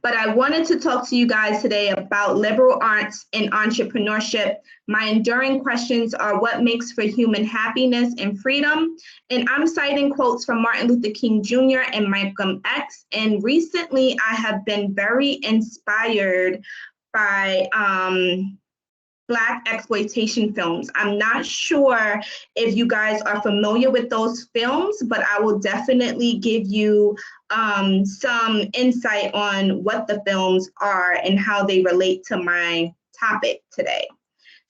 but I wanted to talk to you guys today about liberal arts and entrepreneurship. My enduring questions are what makes for human happiness and freedom? And I'm citing quotes from Martin Luther King Jr. and Malcolm X. And recently I have been very inspired by Blaxploitation films. I'm not sure if you guys are familiar with those films, but I will definitely give you some insight on what the films are and how they relate to my topic today.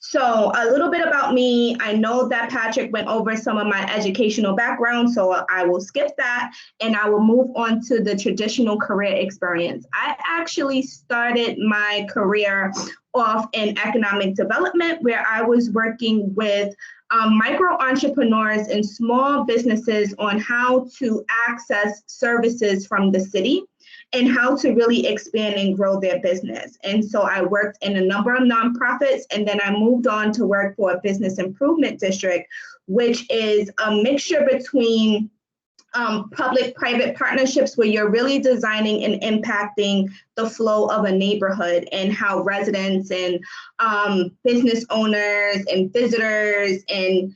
So a little bit about me. I know that Patrick went over some of my educational background, so I will skip that and I will move on to the traditional career experience. I actually started my career off in economic development, where I was working with micro entrepreneurs and small businesses on how to access services from the city and how to really expand and grow their business. And so I worked in a number of nonprofits, and then I moved on to work for a business improvement district, which is a mixture between public-private partnerships where you're really designing and impacting the flow of a neighborhood and how residents and business owners and visitors and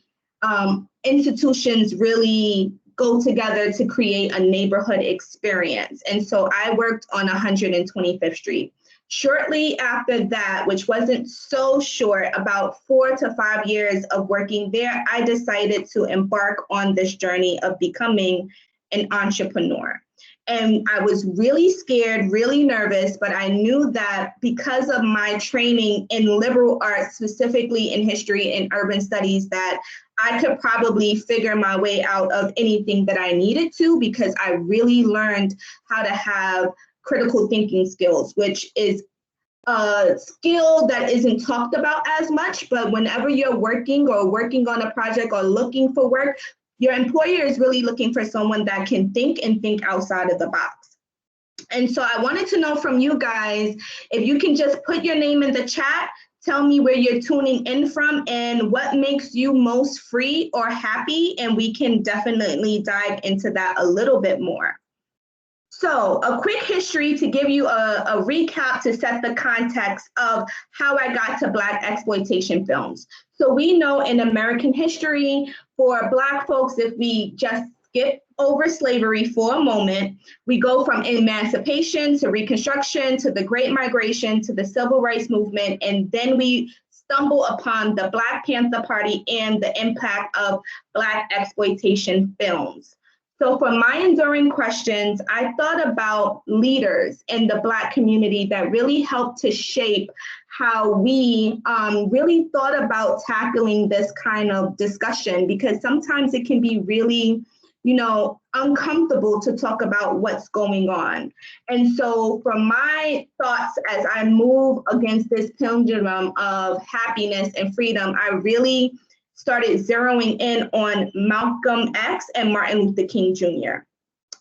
institutions really go together to create a neighborhood experience. And so I worked on 125th Street. Shortly after that, which wasn't so short, about 4 to 5 years of working there, I decided to embark on this journey of becoming an entrepreneur. And I was really scared, really nervous, but I knew that because of my training in liberal arts, specifically in history and urban studies, that I could probably figure my way out of anything that I needed to, because I really learned how to have critical thinking skills, which is a skill that isn't talked about as much, but whenever you're working on a project or looking for work, your employer is really looking for someone that can think and think outside of the box. And so I wanted to know from you guys, if you can just put your name in the chat, tell me where you're tuning in from and what makes you most free or happy, and we can definitely dive into that a little bit more. So a quick history to give you a recap to set the context of how I got to Blaxploitation films. So we know in American history, for Black folks, if we just skip over slavery for a moment, we go from emancipation to Reconstruction to the Great Migration to the Civil Rights Movement, and then we stumble upon the Black Panther Party and the impact of Blaxploitation films. So for my enduring questions, I thought about leaders in the Black community that really helped to shape how we really thought about tackling this kind of discussion, because sometimes it can be really, uncomfortable to talk about what's going on. And so from my thoughts as I move against this pendulum of happiness and freedom, I really started zeroing in on Malcolm X and Martin Luther King Jr.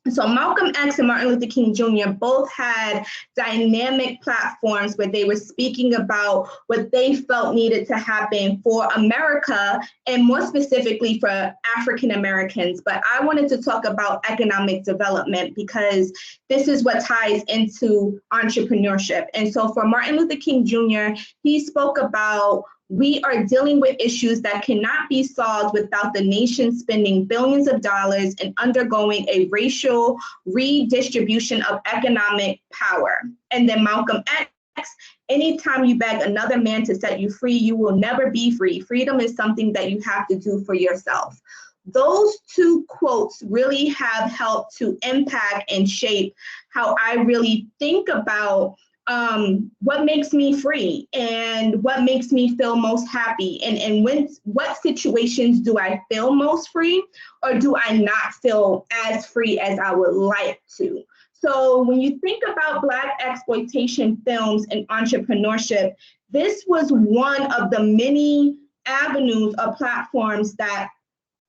So Malcolm X and Martin Luther King Jr. both had dynamic platforms where they were speaking about what they felt needed to happen for America, and more specifically for African Americans. But I wanted to talk about economic development because this is what ties into entrepreneurship. And so for Martin Luther King Jr., he spoke about we are dealing with issues that cannot be solved without the nation spending billions of dollars and undergoing a racial redistribution of economic power. And then Malcolm X, anytime you beg another man to set you free, you will never be free. Freedom is something that you have to do for yourself. Those two quotes really have helped to impact and shape how I really think about what makes me free and what makes me feel most happy, and what situations do I feel most free, or do I not feel as free as I would like to? So when you think about Blaxploitation films and entrepreneurship, this was one of the many avenues or platforms that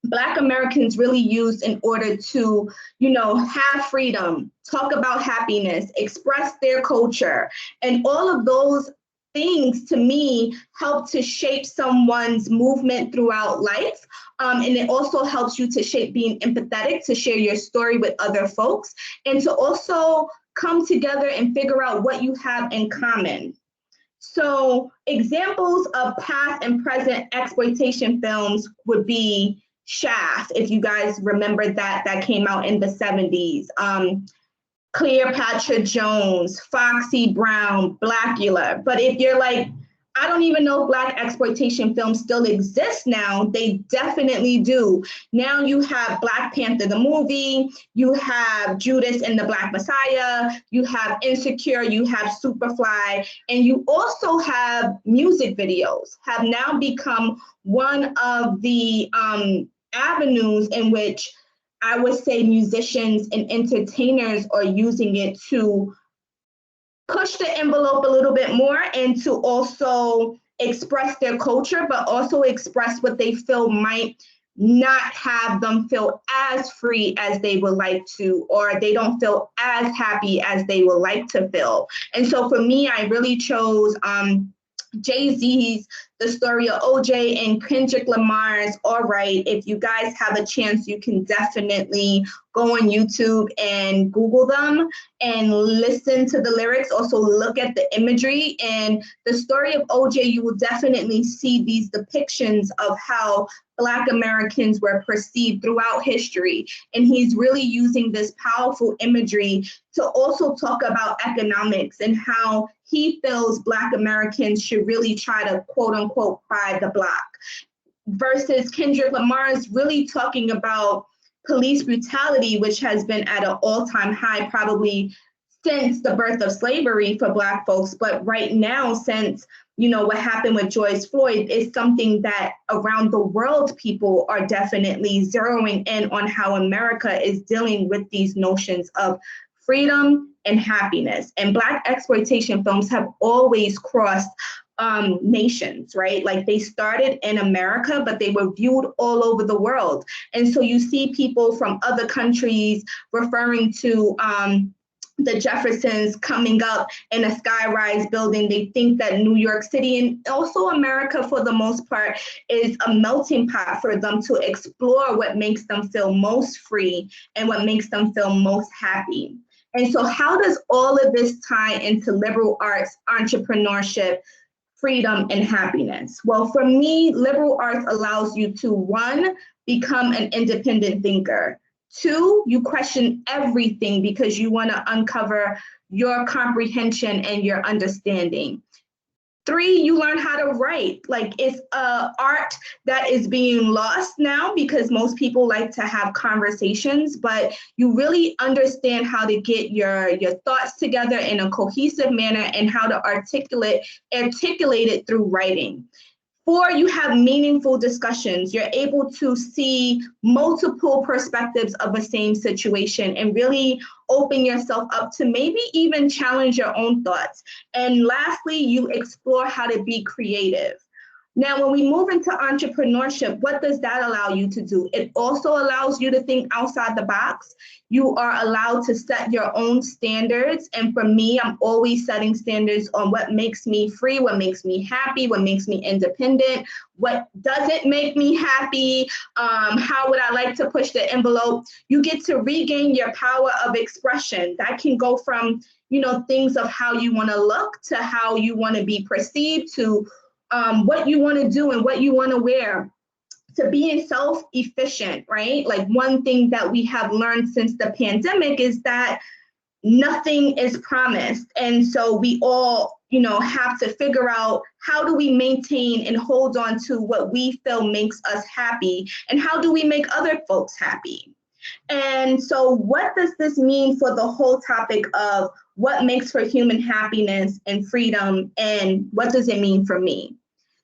Black Americans really used in order to, have freedom, talk about happiness, express their culture, and all of those things to me help to shape someone's movement throughout life. And it also helps you to shape being empathetic, to share your story with other folks, and to also come together and figure out what you have in common. So examples of past and present exploitation films would be Shaft, if you guys remember that, that came out in the 70s. Cleopatra Jones, Foxy Brown, Blackula. But if you're like, I don't even know if Black exploitation films still exist now, they definitely do. Now you have Black Panther the movie, you have Judas and the Black Messiah, you have Insecure, you have Superfly, and you also have music videos have now become one of the avenues in which I would say musicians and entertainers are using it to push the envelope a little bit more and to also express their culture, but also express what they feel might not have them feel as free as they would like to, or they don't feel as happy as they would like to feel. And so for me, I really chose Jay-Z's The Story of OJ and Kendrick Lamar's All Right. If you guys have a chance, you can definitely go on YouTube and Google them and listen to the lyrics. Also look at the imagery. And The Story of OJ, you will definitely see these depictions of how Black Americans were perceived throughout history. And he's really using this powerful imagery to also talk about economics and how he feels Black Americans should really try to quote unquote buy the block. Versus Kendrick Lamar's really talking about police brutality, which has been at an all-time high probably since the birth of slavery for Black folks. But right now, since what happened with George Floyd, is something that around the world people are definitely zeroing in on how America is dealing with these notions of freedom and happiness. And Black exploitation films have always crossed nations, right? Like they started in America, but they were viewed all over the world. And so you see people from other countries referring to the Jeffersons coming up in a skyrise building. They think that New York City and also America for the most part is a melting pot for them to explore what makes them feel most free and what makes them feel most happy. And so how does all of this tie into liberal arts, entrepreneurship, freedom, and happiness? Well, for me, liberal arts allows you to, one, become an independent thinker. Two, you question everything because you want to uncover your comprehension and your understanding. Three, you learn how to write. Like it's art that is being lost now because most people like to have conversations, but you really understand how to get your thoughts together in a cohesive manner and how to articulate it through writing. Four, you have meaningful discussions. You're able to see multiple perspectives of a same situation and really open yourself up to maybe even challenge your own thoughts. And lastly, you explore how to be creative. Now, when we move into entrepreneurship, what does that allow you to do? It also allows you to think outside the box. You are allowed to set your own standards. And for me, I'm always setting standards on what makes me free, what makes me happy, what makes me independent, what doesn't make me happy, how would I like to push the envelope. You get to regain your power of expression. That can go from, things of how you want to look to how you want to be perceived to what you want to do and what you want to wear, to being self-efficient, right? Like one thing that we have learned since the pandemic is that nothing is promised. And so we all, have to figure out how do we maintain and hold on to what we feel makes us happy and how do we make other folks happy? And so what does this mean for the whole topic of what makes for human happiness and freedom, and what does it mean for me?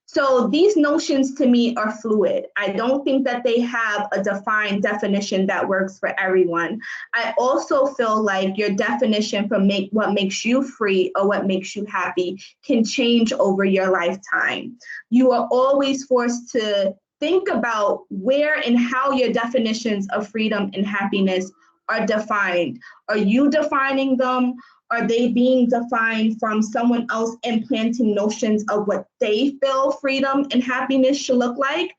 So these notions to me are fluid. I don't think that they have a defined definition that works for everyone. I also feel like your definition for what makes you free or what makes you happy can change over your lifetime. You are always forced to think about where and how your definitions of freedom and happiness are defined. Are you defining them? Are they being defined from someone else implanting notions of what they feel freedom and happiness should look like?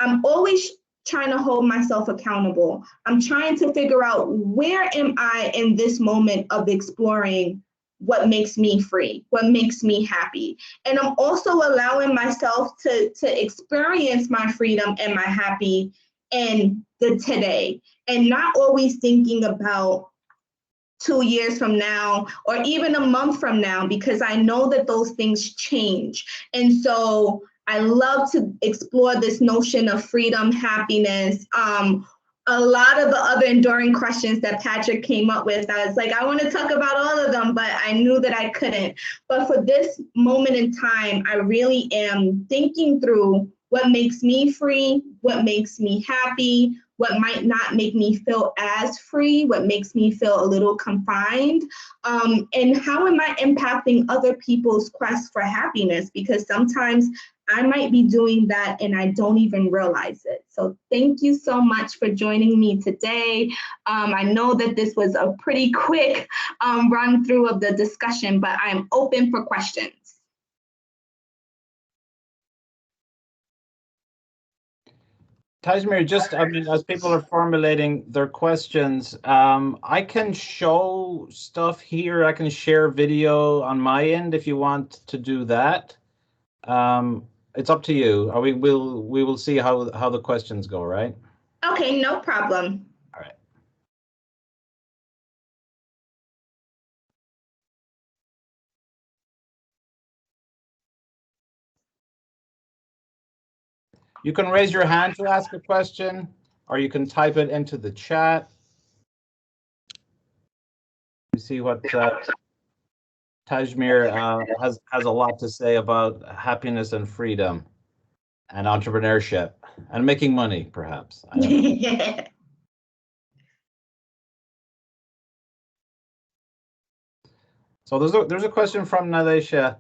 I'm always trying to hold myself accountable. I'm trying to figure out, where am I in this moment of exploring what makes me free, what makes me happy. And I'm also allowing myself to experience my freedom and my happy in the today, and not always thinking about 2 years from now or even a month from now, because I know that those things change. And so I love to explore this notion of freedom, happiness. A lot of the other enduring questions that Patrick came up with, I was like, I want to talk about all of them, but I knew that I couldn't. But for this moment in time, I really am thinking through what makes me free, what makes me happy, what might not make me feel as free, what makes me feel a little confined, and how am I impacting other people's quest for happiness? Because sometimes I might be doing that and I don't even realize it. So thank you so much for joining me today. I know that this was a pretty quick run through of the discussion, but I'm open for questions. Tajmir, just, I mean, as people are formulating their questions, I can show stuff here. I can share video on my end if you want to do that. It's up to you. We will see how the questions go, right? Okay, no problem. All right. You can raise your hand to ask a question, or you can type it into the chat. You see what Tajmir has a lot to say about happiness and freedom and entrepreneurship and making money, perhaps. I don't know. So there's a question from Nalesha.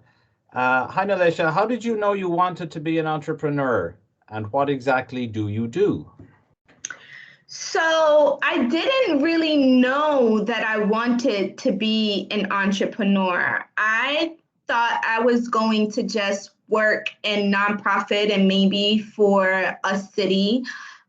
Hi, Nalesha. How did you know you wanted to be an entrepreneur, and what exactly do you do? So I didn't really know that I wanted to be an entrepreneur. I thought I was going to just work in nonprofit and maybe for a city.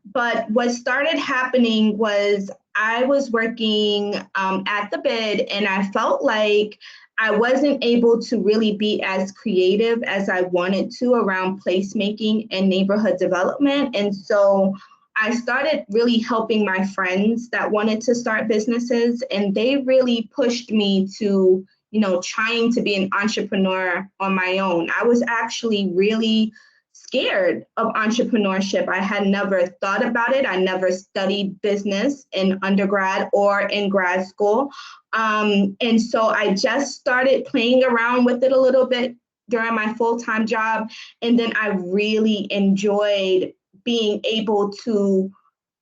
But what started happening was I was working at the bid, and I felt like I wasn't able to really be as creative as I wanted to around placemaking and neighborhood development. And so I started really helping my friends that wanted to start businesses, and they really pushed me to, trying to be an entrepreneur on my own. I was actually really scared of entrepreneurship. I had never thought about it. I never studied business in undergrad or in grad school. And so I just started playing around with it a little bit during my full-time job. And then I really enjoyed being able to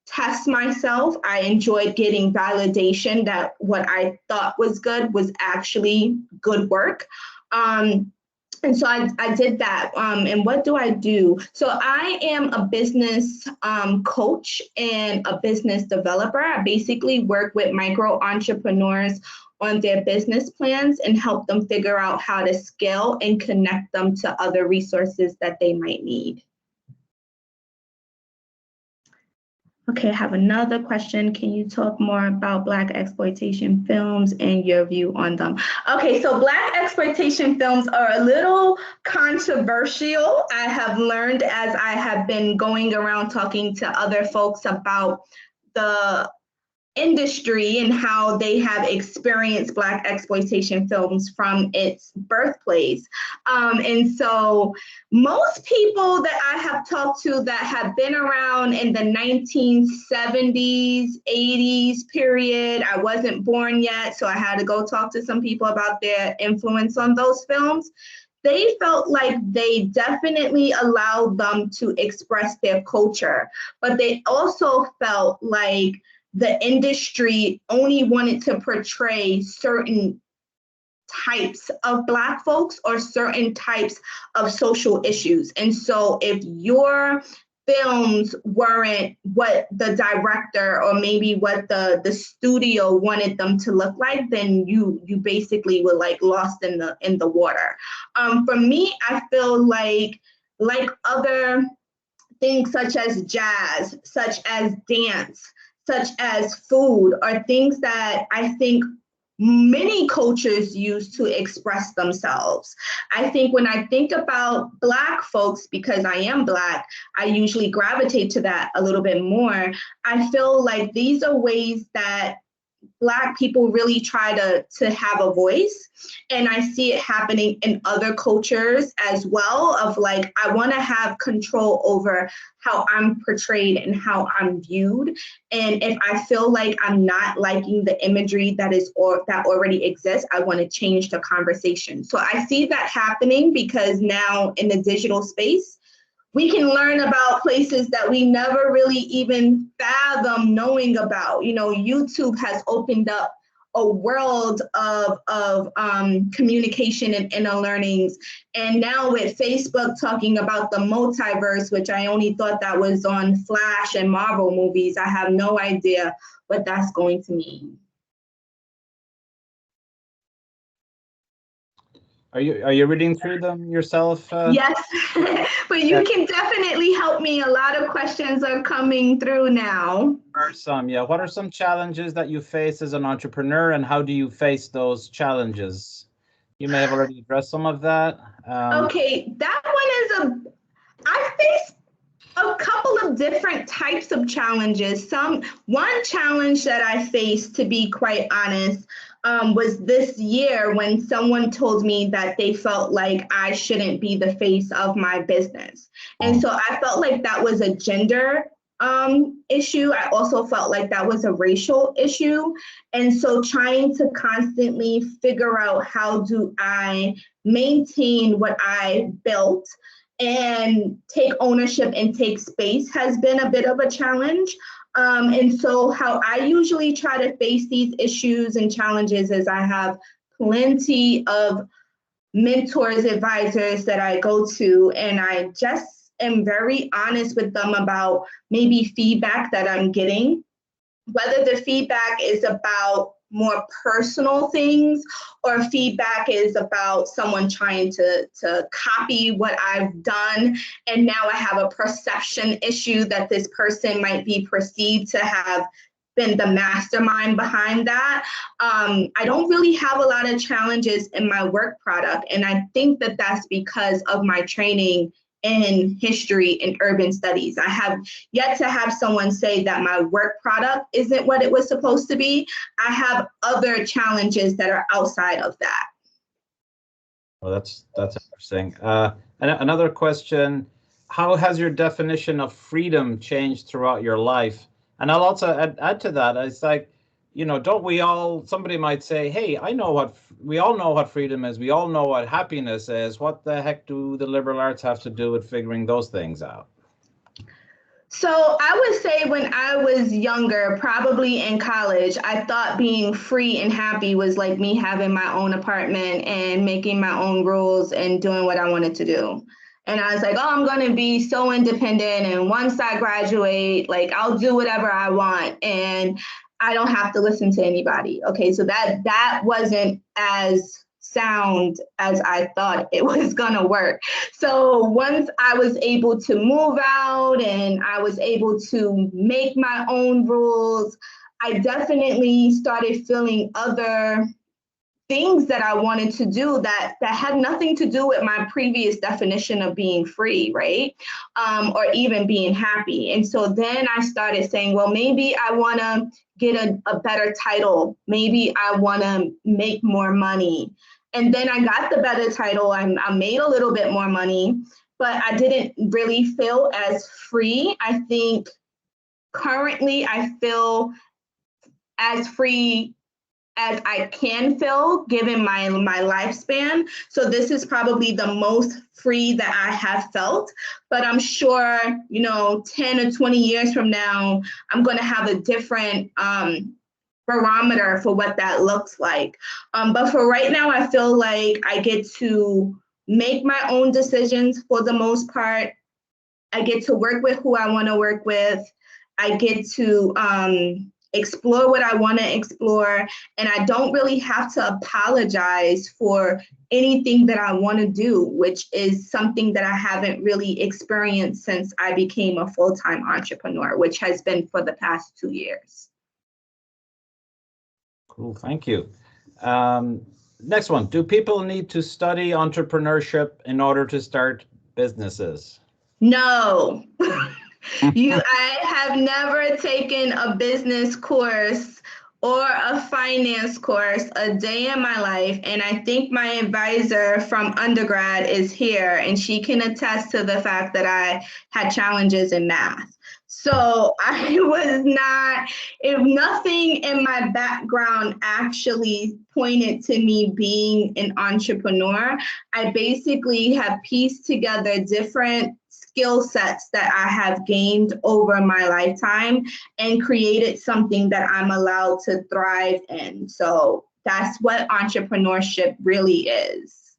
test myself. I enjoyed getting validation that what I thought was good was actually good work. And so I did that. And what do I do? So I am a business coach and a business developer. I basically work with micro entrepreneurs on their business plans and help them figure out how to scale and connect them to other resources that they might need. Okay, I have another question. Can you talk more about Blaxploitation films and your view on them? Okay, so Blaxploitation films are a little controversial. I have learned as I have been going around talking to other folks about the industry and how they have experienced Blaxploitation films from its birthplace. And so most people that I have talked to that have been around in the 1970s, 80s period, I wasn't born yet, so I had to go talk to some people about their influence on those films. They felt like they definitely allowed them to express their culture, but they also felt like the industry only wanted to portray certain types of Black folks or certain types of social issues. And so if your films weren't what the director or maybe what the studio wanted them to look like, then you basically were like lost in the water. For me, I feel like other things such as jazz, such as dance, such as food, are things that I think many cultures use to express themselves. I think when I think about Black folks, because I am Black, I usually gravitate to that a little bit more. I feel like these are ways that Black people really try to have a voice. And I see it happening in other cultures as well, of like, I want to have control over how I'm portrayed and how I'm viewed. And if I feel like I'm not liking the imagery that that already exists, I want to change the conversation. So I see that happening because now in the digital space, we can learn about places that we never really even fathom knowing about. You know, YouTube has opened up a world of communication and inner learnings. And now with Facebook talking about the multiverse, which I only thought that was on Flash and Marvel movies, I have no idea what that's going to mean. Are you reading through them yourself? Yes, but you can definitely help me. A lot of questions are coming through now. Yeah. What are some challenges that you face as an entrepreneur, and how do you face those challenges? You may have already addressed some of that. Okay, that one is I face a couple of different types of challenges. One challenge that I faced, to be quite honest, was this year when someone told me that they felt like I shouldn't be the face of my business. And so I felt like that was a gender issue. I also felt like that was a racial issue. And so trying to constantly figure out how do I maintain what I built and take ownership and take space has been a bit of a challenge. And so how I usually try to face these issues and challenges is I have plenty of mentors, advisors that I go to, and I just am very honest with them about maybe feedback that I'm getting, whether the feedback is about more personal things or feedback is about someone trying to copy what I've done. And now I have a perception issue that this person might be perceived to have been the mastermind behind that. I don't really have a lot of challenges in my work product. And I think that that's because of my training in history and urban studies. I have yet to have someone say that my work product isn't what it was supposed to be. I have other challenges that are outside of that. Well, that's interesting. Another question: how has your definition of freedom changed throughout your life? And I'll also add to that. It's like, don't we all? Somebody might say, "Hey, we all know what freedom is. We all know what happiness is. What the heck do the liberal arts have to do with figuring those things out?" So I would say when I was younger, probably in college, I thought being free and happy was like me having my own apartment and making my own rules and doing what I wanted to do. And I was like, oh, I'm going to be so independent. And once I graduate, like I'll do whatever I want and I don't have to listen to anybody. Okay, so that wasn't as sound as I thought it was gonna work. So once I was able to move out and I was able to make my own rules, I definitely started feeling other things that I wanted to do that had nothing to do with my previous definition of being free, right? Or even being happy. And so then I started saying, well, maybe I want to get a better title. Maybe I want to make more money. And then I got the better title. I made a little bit more money, but I didn't really feel as free. I think currently I feel as free as I can feel given my lifespan. So this is probably the most free that I have felt, but I'm sure, 10 or 20 years from now, I'm going to have a different barometer for what that looks like. But for right now, I feel like I get to make my own decisions for the most part. I get to work with who I want to work with. I get to explore what I want to explore, and I don't really have to apologize for anything that I want to do, which is something that I haven't really experienced since I became a full-time entrepreneur, which has been for the past 2 years. Cool, thank you. Next one, do people need to study entrepreneurship in order to start businesses? No. I have never taken a business course or a finance course a day in my life. And I think my advisor from undergrad is here, and she can attest to the fact that I had challenges in math. So I was not, if nothing in my background actually pointed to me being an entrepreneur, I basically have pieced together different skill sets that I have gained over my lifetime and created something that I'm allowed to thrive in. So that's what entrepreneurship really is.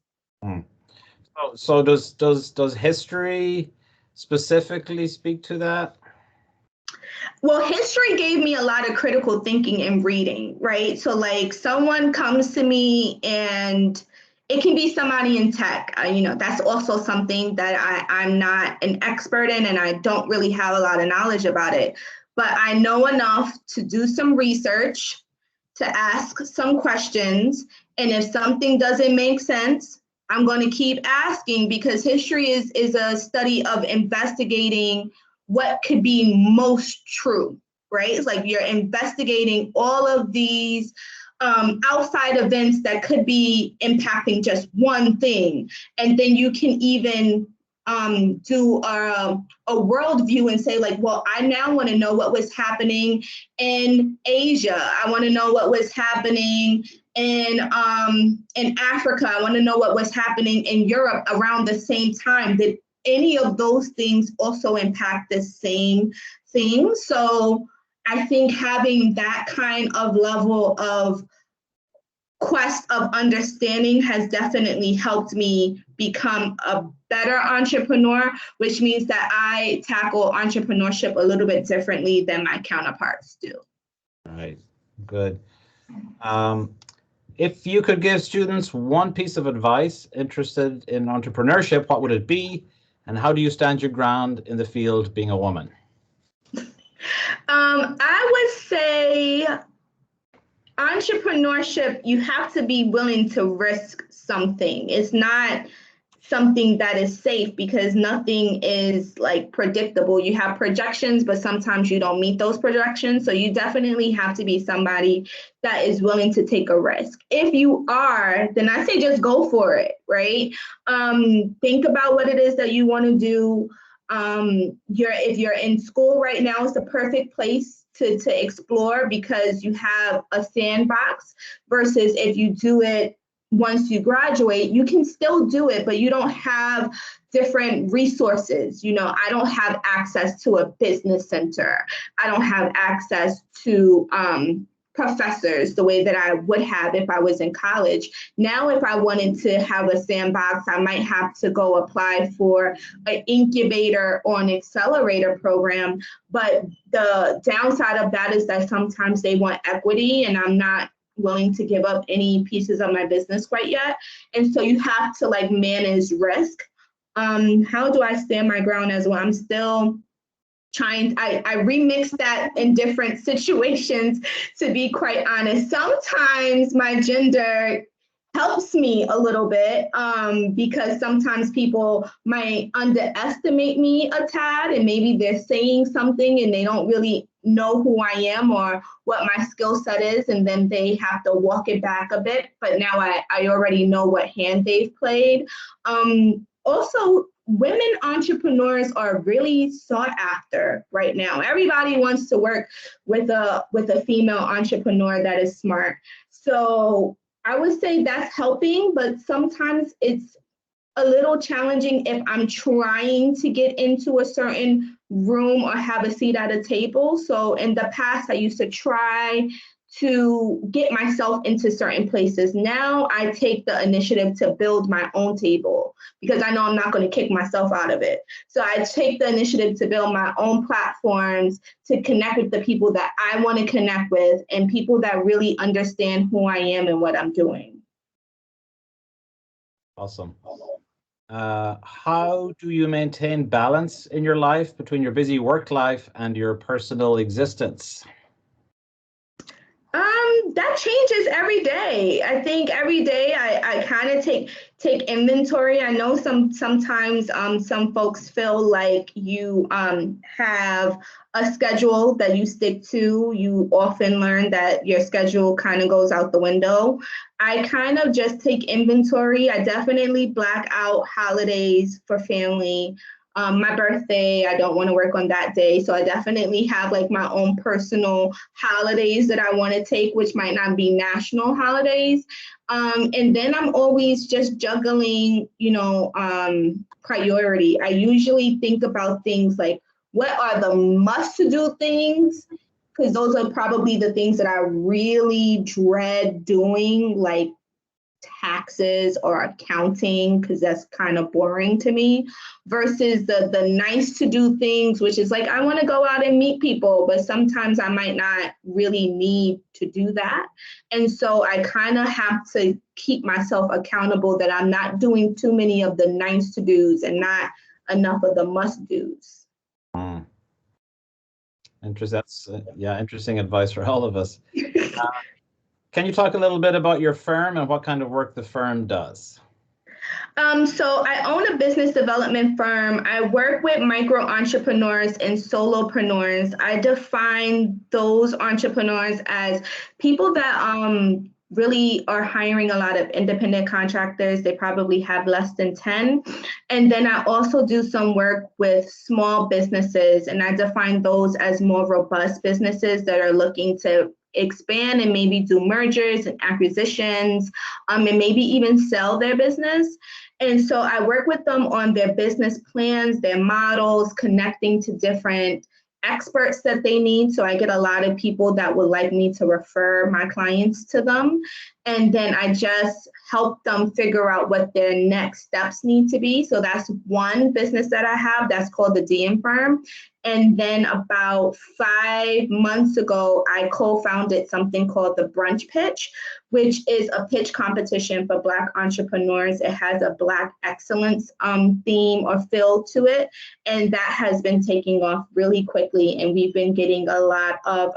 So does history specifically speak to that? Well, history gave me a lot of critical thinking and reading, right? So like someone comes to me, and it can be somebody in tech. That's also something that I'm not an expert in, and I don't really have a lot of knowledge about it. But I know enough to do some research, to ask some questions. And if something doesn't make sense, I'm going to keep asking, because history is a study of investigating what could be most true, right? It's like you're investigating all of these outside events that could be impacting just one thing. And then you can even do a worldview and say like, well, I now want to know what was happening in Asia. I want to know what was happening in Africa. I want to know what was happening in Europe around the same time. Did any of those things also impact the same thing? So I think having that kind of level of quest of understanding has definitely helped me become a better entrepreneur, which means that I tackle entrepreneurship a little bit differently than my counterparts do. All right, good. If you could give students one piece of advice interested in entrepreneurship, what would it be? And how do you stand your ground in the field being a woman? I would say entrepreneurship, you have to be willing to risk something. It's not something that is safe, because nothing is like predictable. You have projections, but sometimes you don't meet those projections. So you definitely have to be somebody that is willing to take a risk. If you are, then I say just go for it, right? Think about what it is that you want to do. If you're in school right now, it's the perfect place to explore, because you have a sandbox, versus if you do it once you graduate, you can still do it, but you don't have different resources. I don't have access to a business center. I don't have access to professors the way that I would have if I was in college. Now, if I wanted to have a sandbox, I might have to go apply for an incubator or an accelerator program. But the downside of that is that sometimes they want equity, and I'm not willing to give up any pieces of my business quite yet. And so you have to like manage risk. How do I stand my ground as well? I'm still trying, I remix that in different situations, to be quite honest. Sometimes my gender helps me a little bit, because sometimes people might underestimate me a tad, and maybe they're saying something and they don't really know who I am or what my skill set is, and then they have to walk it back a bit. But now I already know what hand they've played. Also, women entrepreneurs are really sought after right now. Everybody wants to work with a female entrepreneur that is smart. So I would say that's helping, but sometimes it's a little challenging if I'm trying to get into a certain room or have a seat at a table. So in the past, I used to try to get myself into certain places. Now I take the initiative to build my own table because I know I'm not going to kick myself out of it. So I take the initiative to build my own platforms to connect with the people that I want to connect with and people that really understand who I am and what I'm doing. Awesome. How do you maintain balance in your life between your busy work life and your personal existence? That changes every day. I think every day I kind of take inventory. I know sometimes some folks feel like you have a schedule that you stick to. You often learn that your schedule kind of goes out the window. I kind of just take inventory. I definitely black out holidays for family. My birthday, I don't want to work on that day. So I definitely have like my own personal holidays that I want to take, which might not be national holidays. And then I'm always just juggling, priority. I usually think about things like what are the must-to-do things? Because those are probably the things that I really dread doing, like taxes or accounting, because that's kind of boring to me, versus the nice to do things, which is like I want to go out and meet people, but sometimes I might not really need to do that. And so I kind of have to keep myself accountable that I'm not doing too many of the nice to do's and not enough of the must do's. Interesting. That's interesting advice for all of us. Can you talk a little bit about your firm and what kind of work the firm does? So I own a business development firm. I work with micro entrepreneurs and solopreneurs. I define those entrepreneurs as people that really are hiring a lot of independent contractors. They probably have less than 10. And then I also do some work with small businesses, and I define those as more robust businesses that are looking to expand and maybe do mergers and acquisitions, and maybe even sell their business. And so I work with them on their business plans, their models, connecting to different experts that they need. So I get a lot of people that would like me to refer my clients to them. And then I just help them figure out what their next steps need to be. So that's one business that I have that's called the DM Firm. And then about 5 months ago, I co-founded something called the Brunch Pitch, which is a pitch competition for Black entrepreneurs. It has a Black excellence theme or feel to it. And that has been taking off really quickly. And we've been getting a lot of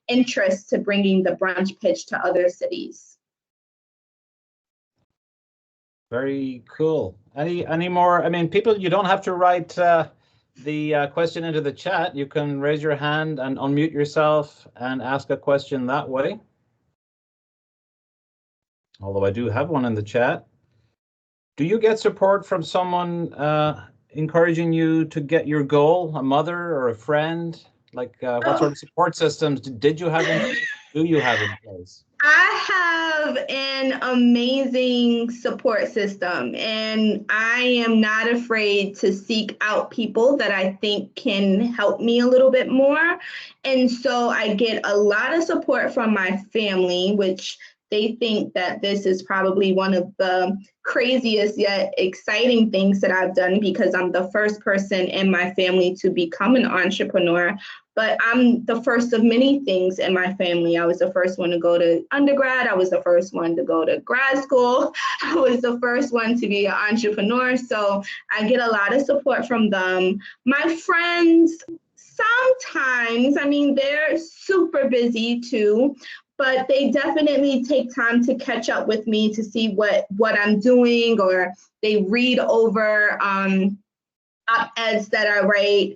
interest to bringing the Brunch Pitch to other cities. Very cool. Any more? I mean, people, you don't have to write the question into the chat. You can raise your hand and unmute yourself and ask a question that way. Although I do have one in the chat. Do you get support from someone encouraging you to get your goal, a mother or a friend? Like what sort of support systems did you have in place? Do you have in place? I have an amazing support system, and I am not afraid to seek out people that I think can help me a little bit more. And so I get a lot of support from my family, which they think that this is probably one of the craziest yet exciting things that I've done because I'm the first person in my family to become an entrepreneur. But I'm the first of many things in my family. I was the first one to go to undergrad. I was the first one to go to grad school. I was the first one to be an entrepreneur. So I get a lot of support from them. My friends, sometimes, I mean, they're super busy too, but they definitely take time to catch up with me to see what I'm doing, or they read over op-eds that I write.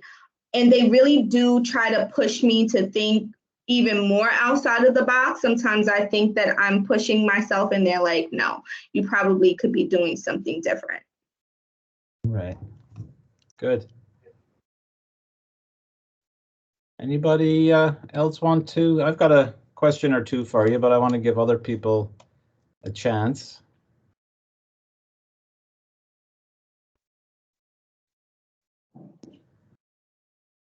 And they really do try to push me to think even more outside of the box. Sometimes I think that I'm pushing myself and they're like, no, you probably could be doing something different. Right. Good. Anybody else want to? I've got a question or two for you, but I want to give other people a chance.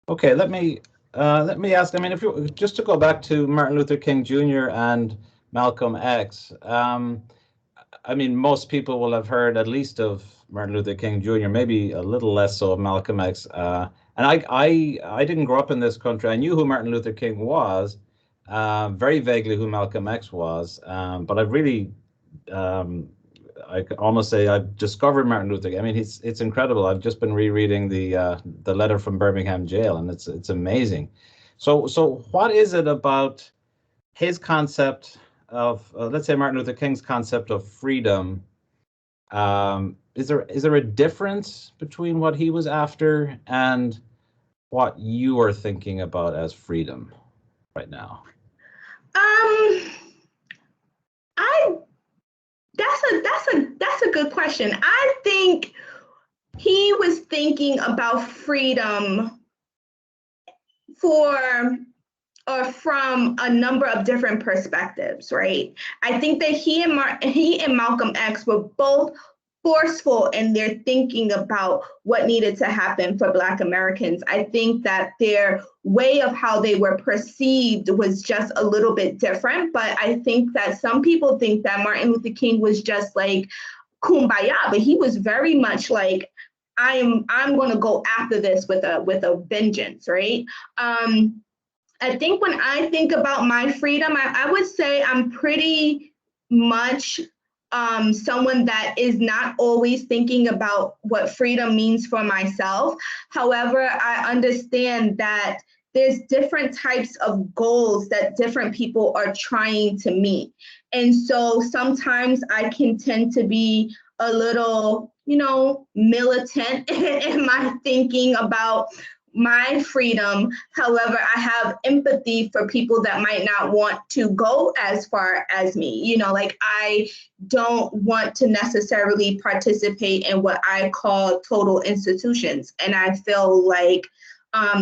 Okay, let me let me ask, I mean, if you just to go back to Martin Luther King Jr. and Malcolm X, I mean, most people will have heard at least of Martin Luther King Jr., maybe a little less so of Malcolm X. And I didn't grow up in this country. I knew who Martin Luther King was, very vaguely who Malcolm X was, but I really, I could almost say I've discovered Martin Luther King. I mean, it's incredible. I've just been rereading the letter from Birmingham jail, and it's amazing. So what is it about his concept of, let's say, Martin Luther King's concept of freedom? Is there a difference between what he was after and what you are thinking about as freedom right now? I that's a good question. I think he was thinking about freedom for or from a number of different perspectives, right? I think that he and Malcolm X were both forceful in their thinking about what needed to happen for Black Americans. I think that their way of how they were perceived was just a little bit different, but I think that some people think that Martin Luther King was just like kumbaya, but he was very much like, I'm going to go after this with a vengeance, right? I think when I think about my freedom, I would say I'm pretty much someone that is not always thinking about what freedom means for myself. However, I understand that there's different types of goals that different people are trying to meet. And so sometimes I can tend to be a little, militant in my thinking about my freedom. However, I have empathy for people that might not want to go as far as me. Like I don't want to necessarily participate in what I call total institutions. And I feel like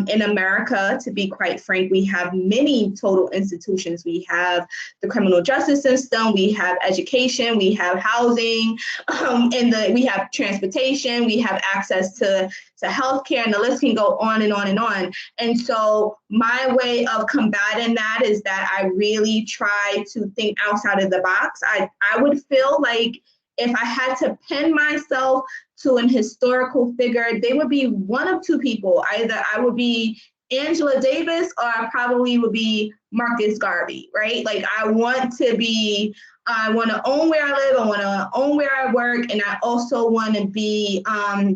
in America, to be quite frank, we have many total institutions. We have the criminal justice system, we have education, we have housing, we have transportation, we have access to healthcare, and the list can go on and on and on. And so my way of combating that is that I really try to think outside of the box. I would feel like if I had to pin myself to an historical figure, they would be one of two people. Either I would be Angela Davis or I probably would be Marcus Garvey, right? Like I want to own where I live, I want to own where I work, and I also want to be a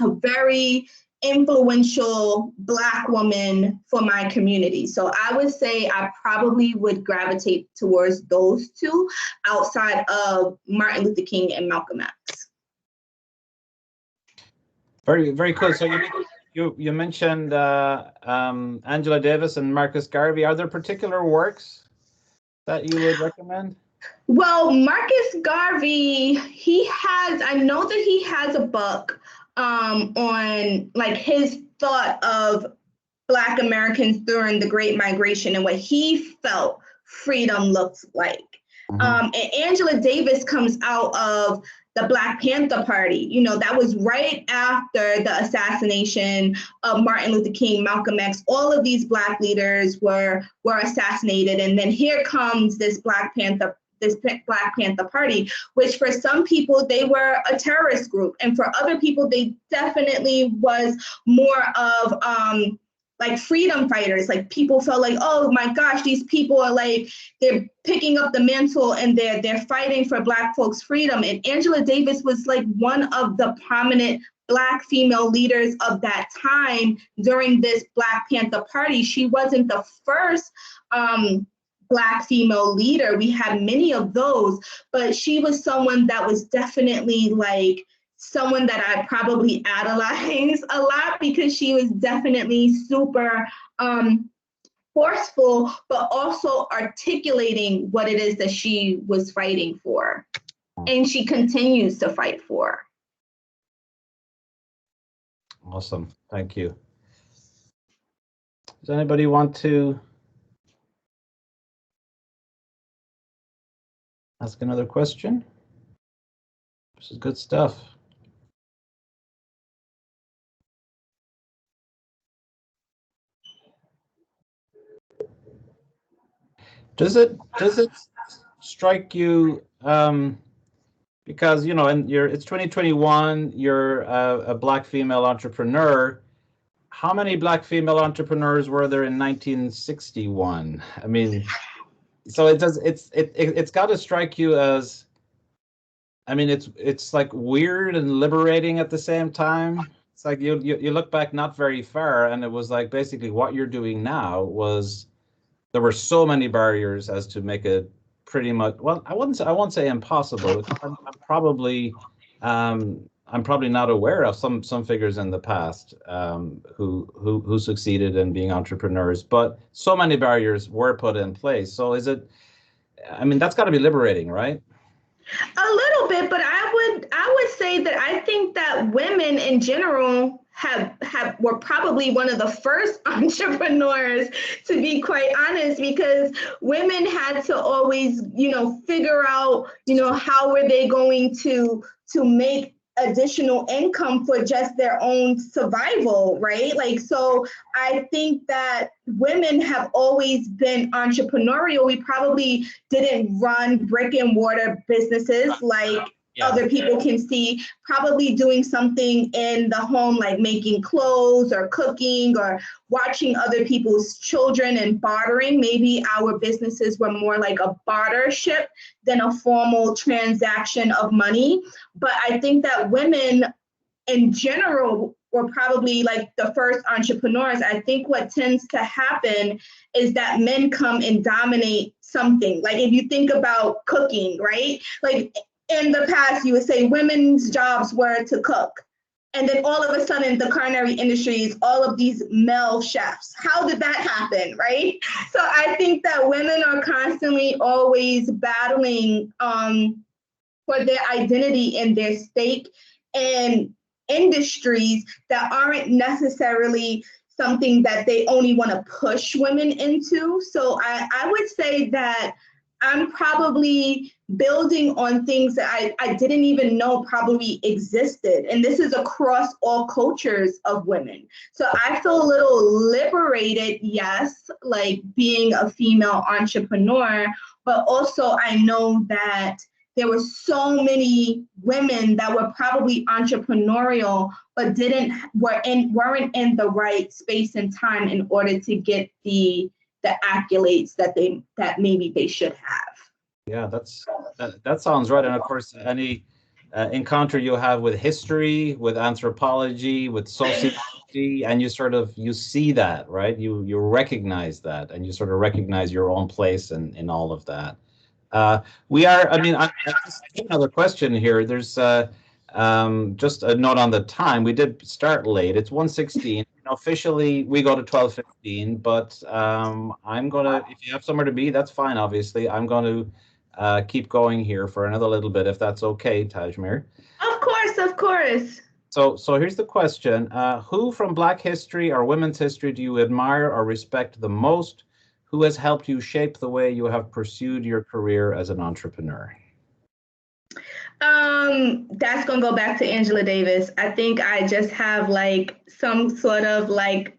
very influential Black woman for my community. So I would say I probably would gravitate towards those two outside of Martin Luther King and Malcolm X. Very, very cool. So you mentioned Angela Davis and Marcus Garvey. Are there particular works that you would recommend? Well, Marcus Garvey, I know that he has a book on like his thought of Black Americans during the Great Migration and what he felt freedom looks like. Mm-hmm. And Angela Davis comes out of the Black Panther Party. That was right after the assassination of Martin Luther King, Malcolm X. All of these Black leaders were assassinated. And then here comes this Black Panther Party, which for some people, they were a terrorist group. And for other people, they definitely was more of like freedom fighters. Like people felt like, oh my gosh, these people are like, they're picking up the mantle and they're fighting for Black folks' freedom. And Angela Davis was like one of the prominent Black female leaders of that time during this Black Panther Party. She wasn't the first Black female leader. We had many of those, but she was someone that was definitely like someone that I probably idolized a lot because she was definitely super forceful, but also articulating what it is that she was fighting for. And she continues to fight for. Awesome. Thank you. Does anybody want to ask another question? This is good stuff. Does it strike you, because and it's 2021, you're a Black female entrepreneur. How many Black female entrepreneurs were there in 1961? I mean, so it's got to strike you as, I mean, it's like weird and liberating at the same time. It's like you look back not very far, and it was like basically what you're doing now was, there were so many barriers as to make it pretty much, well, I won't say impossible. I'm probably not aware of some figures in the past, who succeeded in being entrepreneurs, but so many barriers were put in place. So I mean, that's got to be liberating, right? A little bit, but I would say that I think that women in general have were probably one of the first entrepreneurs, to be quite honest, because women had to always, figure out, how were they going to make additional income for just their own survival, right? Like, so I think that women have always been entrepreneurial. We probably didn't run brick and mortar businesses like other people can see, probably doing something in the home, like making clothes or cooking or watching other people's children and bartering. Maybe our businesses were more like a bartership than a formal transaction of money. But I think that women in general were probably like the first entrepreneurs. I think what tends to happen is that men come and dominate something. Like if you think about cooking, right? Like in the past, you would say women's jobs were to cook. And then all of a sudden, the culinary industry is all of these male chefs. How did that happen, right? So I think that women are constantly always battling for their identity and their stake in industries that aren't necessarily something that they only want to push women into. So I would say that I'm probably building on things that I didn't even know probably existed. And this is across all cultures of women. So I feel a little liberated, yes, like being a female entrepreneur, but also I know that there were so many women that were probably entrepreneurial, but weren't in the right space and time in order to get the accolades that maybe they should have. Yeah, that sounds right. And of course, any encounter you have with history, with anthropology, with sociology, and you see that, right? You recognize that, and you sort of recognize your own place in all of that. I mean, I just have another question here. There's just a note on the time. We did start late. It's 1:16. Officially, we go to 12:15, but I'm gonna, if you have somewhere to be, that's fine, obviously. I'm going to keep going here for another little bit, if that's okay, Tajmir. Of course, of course. So here's the question. Who from Black history or women's history do you admire or respect the most? Who has helped you shape the way you have pursued your career as an entrepreneur? That's gonna go back to Angela Davis. I think I just have like some sort of like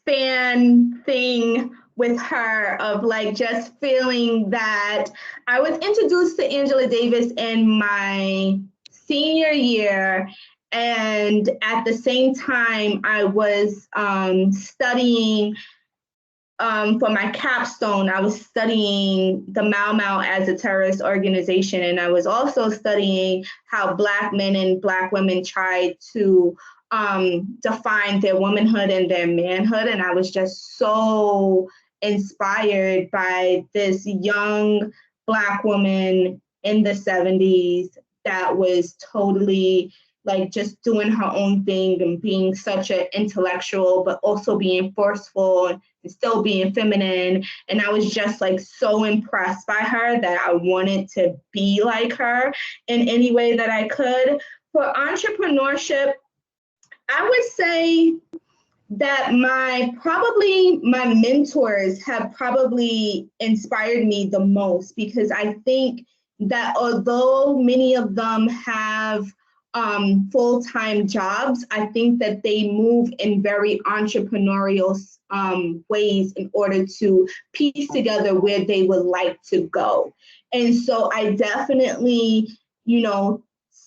fan thing with her of like just feeling that I was introduced to Angela Davis in my senior year. And at the same time, I was studying for my capstone, I was studying the Mau Mau as a terrorist organization. And I was also studying how Black men and Black women tried to define their womanhood and their manhood. And I was just so inspired by this young Black woman in the 70s that was totally like just doing her own thing and being such an intellectual, but also being forceful and still being feminine. And I was just like so impressed by her that I wanted to be like her in any way that I could. For entrepreneurship, I would say that my mentors have probably inspired me the most, because I think that although many of them have full-time jobs. I think that they move in very entrepreneurial ways in order to piece together where they would like to go. And so I definitely,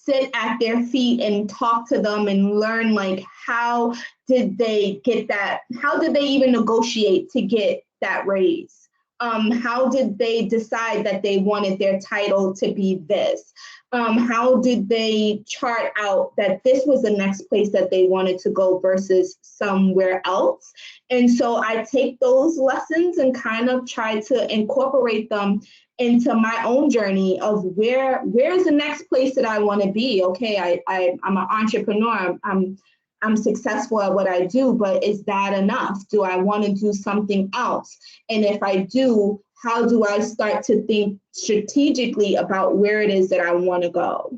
sit at their feet and talk to them and learn, like, how did they get that? How did they even negotiate to get that raise? How did they decide that they wanted their title to be this? How did they chart out that this was the next place that they wanted to go versus somewhere else? And so I take those lessons and kind of try to incorporate them into my own journey of where's the next place that I want to be. Okay, I'm an entrepreneur. I'm successful at what I do, but is that enough? Do I want to do something else? And if I do, how do I start to think strategically about where it is that I want to go?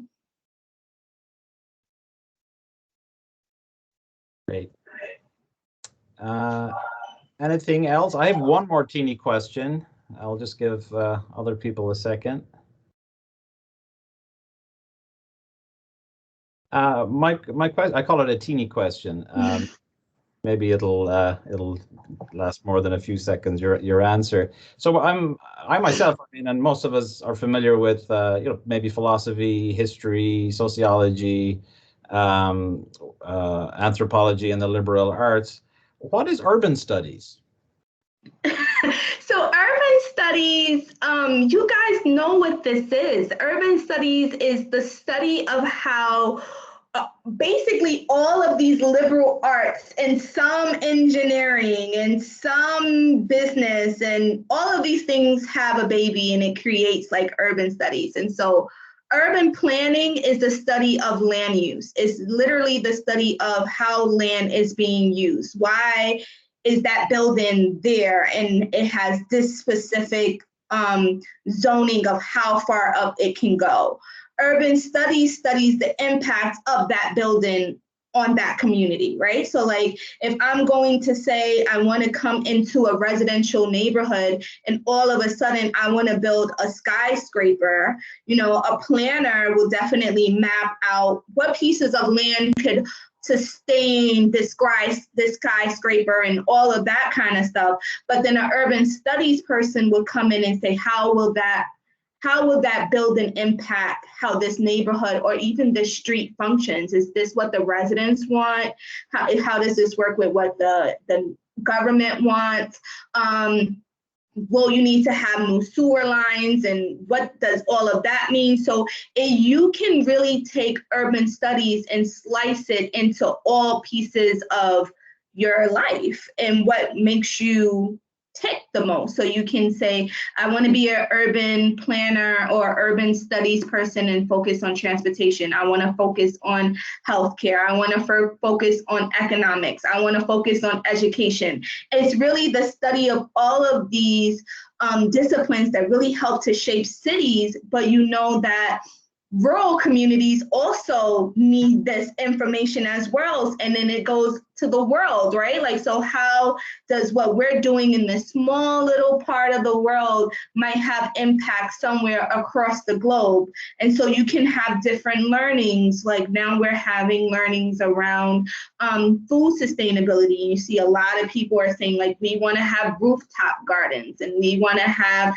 Great. Anything else? I have one more teeny question. I'll just give other people a second. My question, I call it a teeny question. Maybe it'll last more than a few seconds. Your answer. So I myself, I mean, and most of us are familiar with maybe philosophy, history, sociology, anthropology, and the liberal arts. What is urban studies? So urban studies, you guys know what this is. Urban studies is the study of how basically all of these liberal arts and some engineering and some business and all of these things have a baby, and it creates like urban studies. And so urban planning is the study of land use. It's literally the study of how land is being used. Why is that building there? And it has this specific zoning of how far up it can go. Urban studies studies the impact of that building on that community, right? So like if I'm going to say I want to come into a residential neighborhood and all of a sudden I want to build a skyscraper, a planner will definitely map out what pieces of land could sustain this skyscraper and all of that kind of stuff. But then an urban studies person would come in and say, how will that building impact how this neighborhood or even this street functions? Is this what the residents want? How does this work with what the government wants? Will you need to have new sewer lines, and what does all of that mean? So you can really take urban studies and slice it into all pieces of your life and what makes you tick the most. So you can say, I want to be an urban planner or urban studies person and focus on transportation. I want to focus on healthcare. I want to focus on economics. I want to focus on education. It's really the study of all of these disciplines that really help to shape cities, but you know that rural communities also need this information as well, and then it goes to the world, right? Like, so how does what we're doing in this small little part of the world might have impact somewhere across the globe? And so you can have different learnings. Like now we're having learnings around food sustainability. You see a lot of people are saying like, we want to have rooftop gardens and we want to have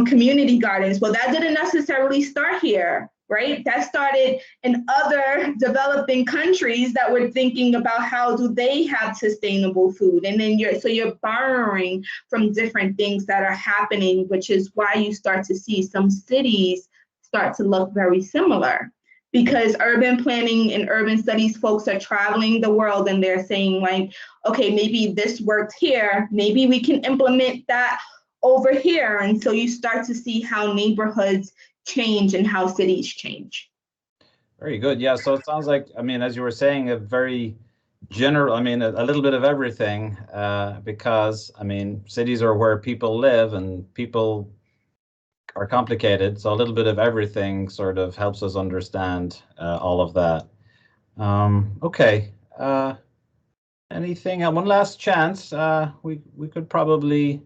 community gardens. Well, that didn't necessarily start here, right? That started in other developing countries that were thinking about how do they have sustainable food. And then you're borrowing from different things that are happening, which is why you start to see some cities start to look very similar. Because urban planning and urban studies folks are traveling the world and they're saying like, okay, maybe this worked here, maybe we can implement that over here. And so you start to see how neighborhoods change and how cities change. Very good. Yeah. So it sounds like, I mean, as you were saying, a very general, I mean, a little bit of everything, because, I mean, cities are where people live and people are complicated. So a little bit of everything sort of helps us understand all of that. Okay. Anything? One last chance. We could probably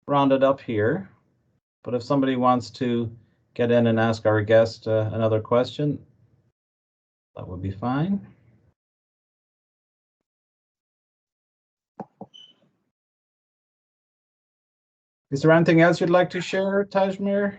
round it up here. But if somebody wants to get in and ask our guest another question. That would be fine. Is there anything else you'd like to share, Tajmir?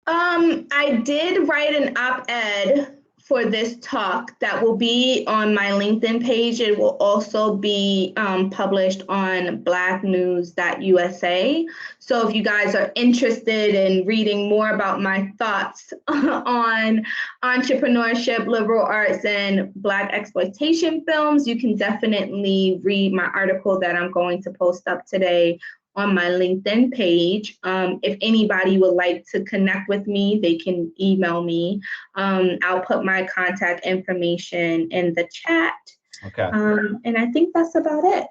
I did write an op-ed for this talk that will be on my LinkedIn page. It will also be published on blacknews.usa. So if you guys are interested in reading more about my thoughts on entrepreneurship, liberal arts, and Black exploitation films, you can definitely read my article that I'm going to post up today on my LinkedIn page. If anybody would like to connect with me, they can email me. I'll put my contact information in the chat. Okay. And I think that's about it.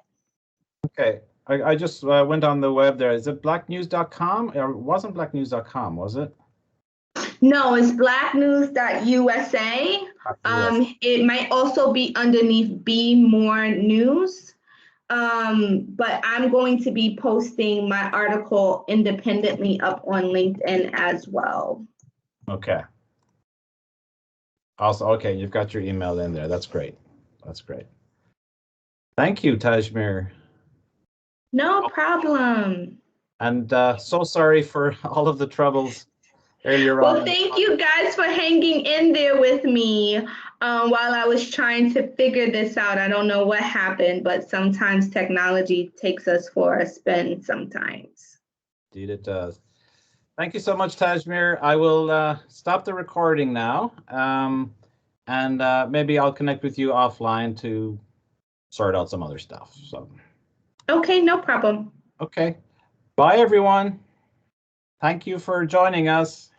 Okay. I just went on the web there. Is it blacknews.com? Or it wasn't blacknews.com, was it? No, it's blacknews.usa. It might also be underneath Be More News. But I'm going to be posting my article independently up on LinkedIn as well. Okay. Also, okay, you've got your email in there. That's great. That's great. Thank you, Tajmir. No problem. And so sorry for all of the troubles earlier on. Well, thank you guys for hanging in there with me while I was trying to figure this out. I don't know what happened, but sometimes technology takes us for a spin sometimes. Indeed, it does. Thank you so much, Tajmir. I will stop the recording now, and maybe I'll connect with you offline to sort out some other stuff. So. Okay, no problem. Okay. Bye, everyone. Thank you for joining us.